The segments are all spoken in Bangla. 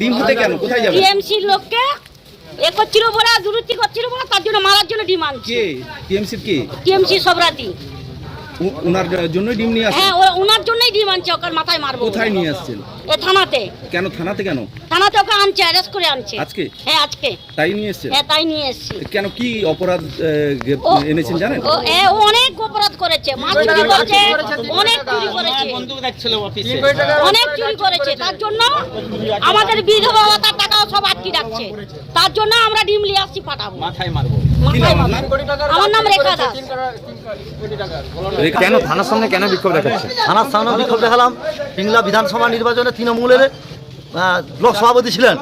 ডিম হাতে কেন? কোথায় যাবে? টিএমসির লোককে এ করছিল বলে, দুরুতি করছিল বলে, তার জন্য মারার জন্য ডিম আনছে। কে টিএমসির কে? টিএমসি সবরাতি। ওনার জন্যই ডিম নিয়ে আসছে? হ্যাঁ, ওনার জন্যই ডিম আনছে, ওকে মাথায় মারবো। কোথায় নিয়ে আসছেন? এ থানাতে। কেন থানাতে কেন? থানাতে ওকে আনছে, অ্যারেস্ট করে আনছে আজকে? হ্যাঁ আজকে। তাই নিয়ে এসছে? হ্যাঁ তাই নিয়ে এসছি। কেন, কি অপরাধ এনেছেন জানেন? ও অনেক অপরাধ করেছে, মাছ চুরি করেছে, অনেক চুরি করেছে, অনেক চুরি করেছে। তার জন্য আমাদের বিধবা ভাতার টাকাও সব আটকে রাখছে। তার জন্য আমরা ডিম নিয়ে আসছি, পাঠাবো। মাথায় মারবো। আমার নাম রেখা দাস। কেন থানার সামনে কেন বিক্ষোভ দেখাচ্ছে? থানার সামনে বিক্ষোভ দেখালাম, পিংলা বিধানসভা নির্বাচনে তৃণমূলের ব্লক সভাপতি ছিলেন,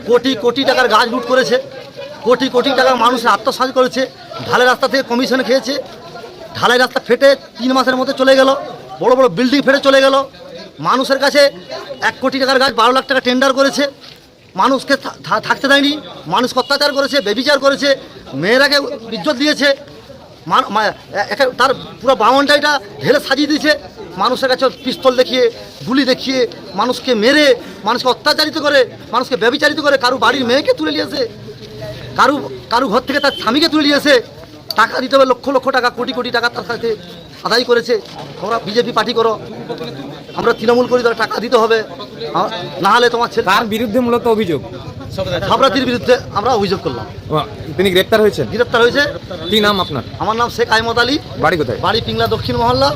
কোটি কোটি টাকার গাছ লুট করেছে, কোটি কোটি টাকার মানুষের আত্মসাৎ করেছে, ঢালাই রাস্তা থেকে কমিশন খেয়েছে, ঢালাই রাস্তা ফেটে 3 মাসের মধ্যে চলে গেল, বড় বড় বিল্ডিং ফেটে চলে গেল, মানুষের কাছে 1 কোটি টাকার গাছ 12 লাখ টাকা টেন্ডার করেছে, মানুষকে থাকতে দেয়নি, মানুষকে অত্যাচার করেছে, বেবিচার করেছে, মেয়েরাকে ইজ্জত দিয়েছে, তার পুরো বাউন্ডারিটা ঢেলে সাজিয়ে দিয়েছে, মানুষের কাছে পিস্তল দেখিয়ে, গুলি দেখিয়ে, মানুষকে মেরে, মানুষকে অত্যাচারিত করে, মানুষকে ব্যভিচারিত করে, কারু বাড়ির মেয়েকে তুলে নিয়েছে, কারু ঘর থেকে তার স্বামীকে তুলে নিয়েছে, টাকা দিতে হবে লক্ষ লক্ষ টাকা, কোটি কোটি টাকা তার কাছে আদায় করেছে। তোমরা বিজেপি পার্টি করো, আমরা তৃণমূল করি, তারা টাকা দিতে হবে, না হলে তোমার ছেলে। তার বিরুদ্ধে মূলত অভিযোগ সবরাতির বিরুদ্ধে আমরা অভিযোগ করলাম। তিনি গ্রেপ্তার হয়েছেন? গ্রেপ্তার হয়েছে। কি নাম আপনার? আমার নাম শেখ আহমদ আলী। বাড়ি কোথায়? বাড়ি পিংলা দক্ষিণ মহল্লা।